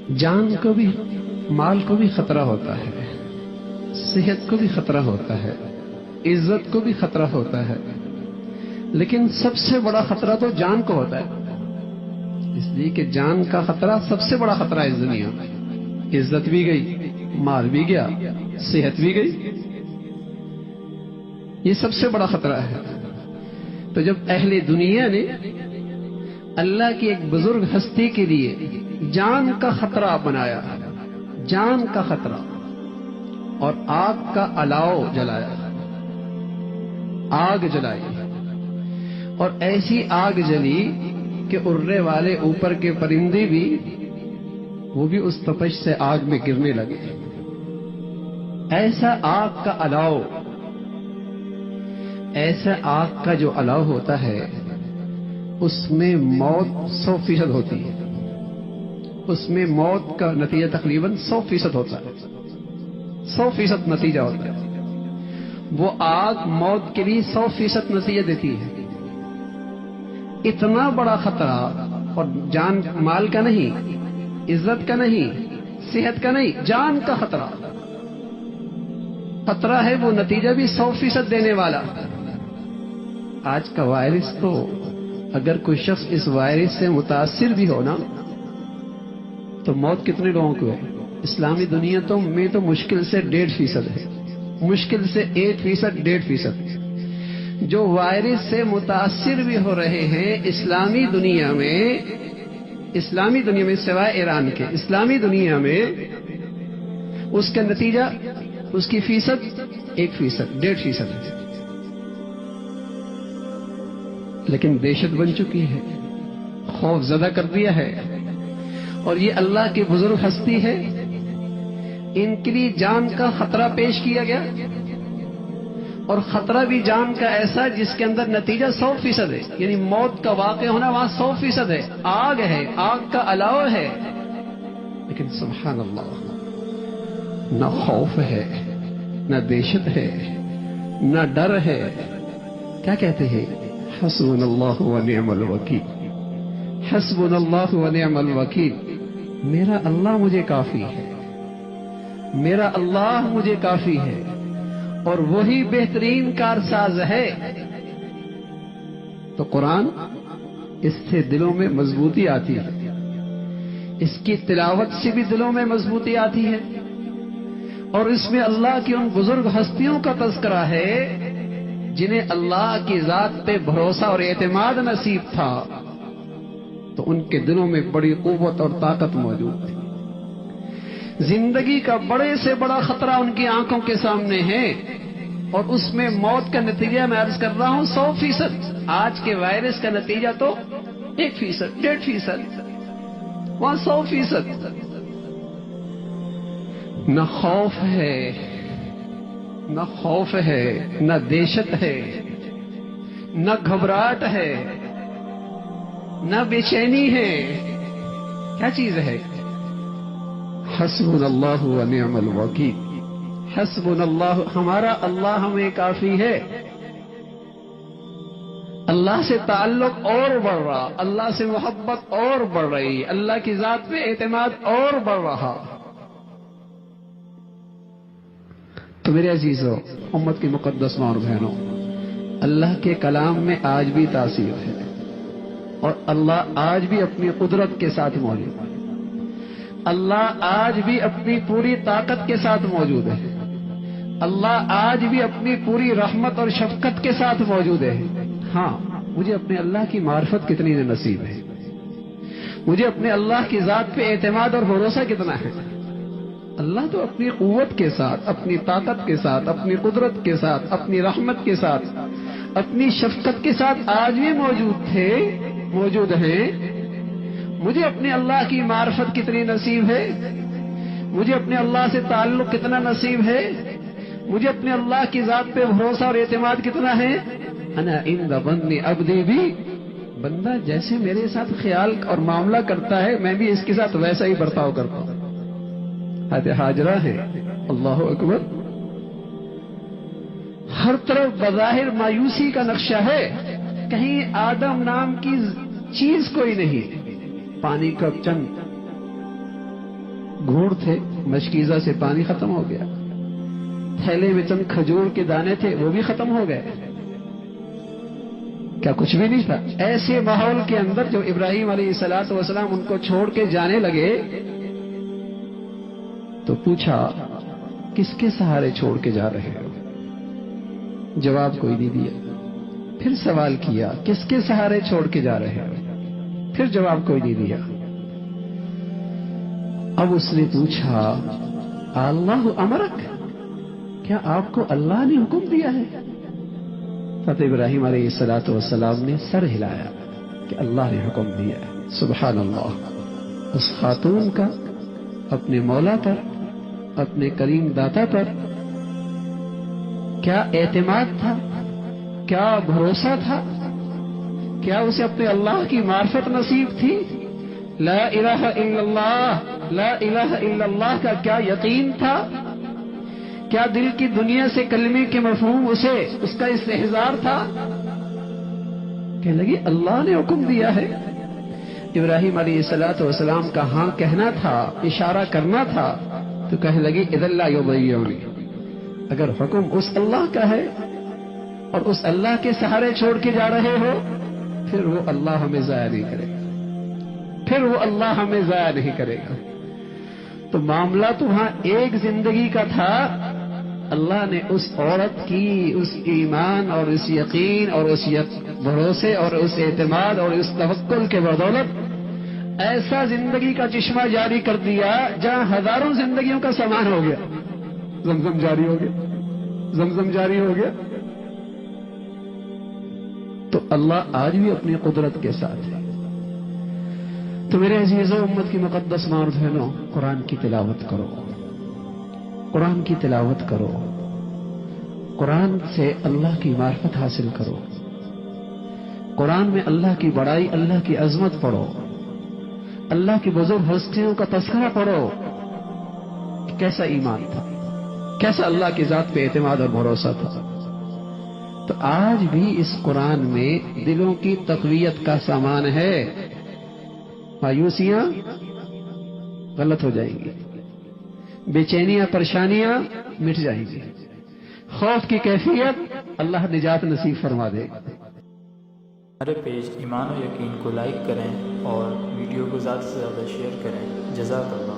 جان کو بھی، مال کو بھی خطرہ ہوتا ہے، صحت کو بھی خطرہ ہوتا ہے، عزت کو بھی خطرہ ہوتا ہے، لیکن سب سے بڑا خطرہ تو جان کو ہوتا ہے، اس لیے کہ جان کا خطرہ سب سے بڑا خطرہ ہے اس دنیا میں۔ عزت بھی گئی، مال بھی گیا، صحت بھی گئی، یہ سب سے بڑا خطرہ ہے۔ تو جب اہل دنیا نے اللہ کی ایک بزرگ ہستی کے لیے جان کا خطرہ بنایا، جان کا خطرہ، اور آگ کا الاؤ جلایا، آگ جلائی، اور ایسی آگ جلی کہ اڑنے والے اوپر کے پرندے بھی وہ بھی اس تپش سے آگ میں گرنے لگے۔ ایسا آگ کا الاؤ، ایسا آگ کا جو الاؤ ہوتا ہے اس میں موت 100% ہوتی ہے، اس میں موت کا نتیجہ تقریباً 100% ہوتا ہے، 100% نتیجہ ہوتا ہے۔ وہ آگ موت کے لیے 100% نتیجہ دیتی ہے۔ اتنا بڑا خطرہ، اور جان مال کا نہیں، عزت کا نہیں، صحت کا نہیں، جان کا خطرہ، خطرہ ہے وہ نتیجہ بھی 100% دینے والا۔ آج کا وائرس تو اگر کوئی شخص اس وائرس سے متاثر بھی ہو نا تو موت کتنے لوگوں کو ہے؟ اسلامی دنیا میں تو مشکل سے 1.5% ہے، مشکل سے 1%، 1.5%۔ جو وائرس سے متاثر بھی ہو رہے ہیں اسلامی دنیا میں سوائے ایران کے، اسلامی دنیا میں اس کا نتیجہ، اس کی فیصد 1%، 1.5% ہے، لیکن دہشت بن چکی ہے، خوف زدہ کر دیا ہے۔ اور یہ اللہ کی بزرگ ہستی ہے، ان کے لیے جان کا خطرہ پیش کیا گیا، اور خطرہ بھی جان کا ایسا جس کے اندر نتیجہ 100% ہے، یعنی موت کا واقع ہونا وہاں 100% ہے، آگ ہے، آگ کا الاؤ ہے، لیکن سبحان اللہ، نہ خوف ہے، نہ دہشت ہے، نہ ڈر ہے۔ کیا کہتے ہیں؟ حسبنا اللہ ونعم الوکیل، حسبنا اللہ ونعم الوکیل، میرا اللہ مجھے کافی ہے، میرا اللہ مجھے کافی ہے، اور وہی بہترین کارساز ہے۔ تو قرآن، اس سے دلوں میں مضبوطی آتی ہے، اس کی تلاوت سے بھی دلوں میں مضبوطی آتی ہے، اور اس میں اللہ کی ان بزرگ ہستیوں کا تذکرہ ہے جنہیں اللہ کی ذات پہ بھروسہ اور اعتماد نصیب تھا، تو ان کے دلوں میں بڑی قوت اور طاقت موجود تھی۔ زندگی کا بڑے سے بڑا خطرہ ان کی آنکھوں کے سامنے ہے، اور اس میں موت کا نتیجہ میں عرض کر رہا ہوں 100%۔ آج کے وائرس کا نتیجہ تو 1%، 1.5%، وہاں 100%۔ نہ خوف ہے، نہ خوف ہے، نہ دہشت ہے، نہ گھبراہٹ ہے، نہ بے چینی ہے، کیا چیز ہے؟ حسبنا اللہ ونعم الوکیل، حسبنا اللہ، ہمارا اللہ ہمیں کافی ہے۔ اللہ سے تعلق اور بڑھ رہا، اللہ سے محبت اور بڑھ رہی، اللہ کی ذات پہ اعتماد اور بڑھ رہا۔ تو میرے عزیزو، امت کی مقدس ماں اور بہنوں، اللہ کے کلام میں آج بھی تاثیر ہے، اور اللہ آج بھی اپنی قدرت کے ساتھ موجود ہے، اللہ آج بھی اپنی پوری طاقت کے ساتھ موجود ہے، اللہ آج بھی اپنی پوری رحمت اور شفقت کے ساتھ موجود ہے۔ ہاں، مجھے اپنے اللہ کی معرفت کتنی نصیب ہے، مجھے اپنے اللہ کی ذات پہ اعتماد اور بھروسہ کتنا ہے۔ اللہ تو اپنی قوت کے ساتھ، اپنی طاقت کے ساتھ، اپنی قدرت کے ساتھ، اپنی رحمت کے ساتھ، اپنی شفقت کے ساتھ آج بھی موجود تھے، موجود ہیں۔ مجھے اپنے اللہ کی معرفت کتنی نصیب ہے، مجھے اپنے اللہ سے تعلق کتنا نصیب ہے، مجھے اپنے اللہ کی ذات پہ بھروسہ اور اعتماد کتنا ہے۔ انا عند ظن عبدی بھی، بندہ جیسے میرے ساتھ خیال اور معاملہ کرتا ہے میں بھی اس کے ساتھ ویسا ہی برتاؤ کرتا ہوں۔ حضرت ہاجرہ ہے، اللہ اکبر، ہر طرف بظاہر مایوسی کا نقشہ ہے، کہیں آدم نام کی چیز کوئی نہیں، پانی کا چند گھوڑ تھے، مشکیزہ سے پانی ختم ہو گیا، تھیلے میں چند کھجور کے دانے تھے وہ بھی ختم ہو گئے، کیا کچھ بھی نہیں تھا؟ ایسے ماحول کے اندر جو ابراہیم علیہ الصلوۃ والسلام ان کو چھوڑ کے جانے لگے تو پوچھا کس کے سہارے چھوڑ کے جا رہے ہو؟ جواب کوئی نہیں دیا۔ پھر سوال کیا کس کے سہارے چھوڑ کے جا رہے ہو؟ پھر جواب کوئی نہیں دیا۔ اب اس نے پوچھا اللہ امرک، کیا آپ کو اللہ نے حکم دیا ہے؟ حضرت ابراہیم علیہ الصلوۃ والسلام نے سر ہلایا کہ اللہ نے حکم دیا ہے۔ سبحان اللہ، اس خاتون کا اپنے مولا پر، اپنے کریم داتا پر کیا اعتماد تھا، کیا بھروسہ تھا، کیا اسے اپنے اللہ کی معرفت نصیب تھی؟ لا الہ الا اللہ، لا الہ الا اللہ کا کیا یقین تھا؟ کیا دل کی دنیا سے کلمے کے مفہوم اسے اس کا استحضار تھا؟ کہنے لگی اللہ نے حکم دیا ہے۔ ابراہیم علیہ الصلوۃ والسلام کا ہاں کہنا تھا، اشارہ کرنا تھا، تو کہنے لگی اذا لا یضیعنی، اگر حکم اس اللہ کا ہے اور اس اللہ کے سہارے چھوڑ کے جا رہے ہو، پھر وہ اللہ ہمیں ضائع نہیں کرے گا، پھر وہ اللہ ہمیں ضائع نہیں کرے گا۔ تو معاملہ تو وہاں ایک زندگی کا تھا، اللہ نے اس عورت کی اس ایمان اور اس یقین اور اس بھروسے اور اس اعتماد اور اس توکل کے بدولت ایسا زندگی کا چشمہ جاری کر دیا جہاں ہزاروں زندگیوں کا سامان ہو گیا۔ زمزم جاری ہو گیا، زمزم جاری ہو گیا۔ تو اللہ آج بھی اپنی قدرت کے ساتھ ہے۔ تو میرے عزیزوں، امت کی مقدس ماں اور بہنوں، قرآن کی تلاوت کرو، قرآن کی تلاوت کرو، قرآن سے اللہ کی معرفت حاصل کرو، قرآن میں اللہ کی بڑائی، اللہ کی عظمت پڑھو، اللہ کی بزرگ ہستیوں کا تذکرہ پڑھو کہ کیسا ایمان تھا، کیسا اللہ کی ذات پہ اعتماد اور بھروسہ تھا۔ تو آج بھی اس قرآن میں دلوں کی تقویت کا سامان ہے۔ مایوسیاں غلط ہو جائیں گی، بے چینیاں پریشانیاں مٹ جائیں گی، خوف کی کیفیت اللہ نجات نصیب فرما دے گا۔ ہمارے پیج ایمان و یقین کو لائک کریں اور ویڈیو کو زیادہ سے زیادہ شیئر کریں۔ جزاک اللہ۔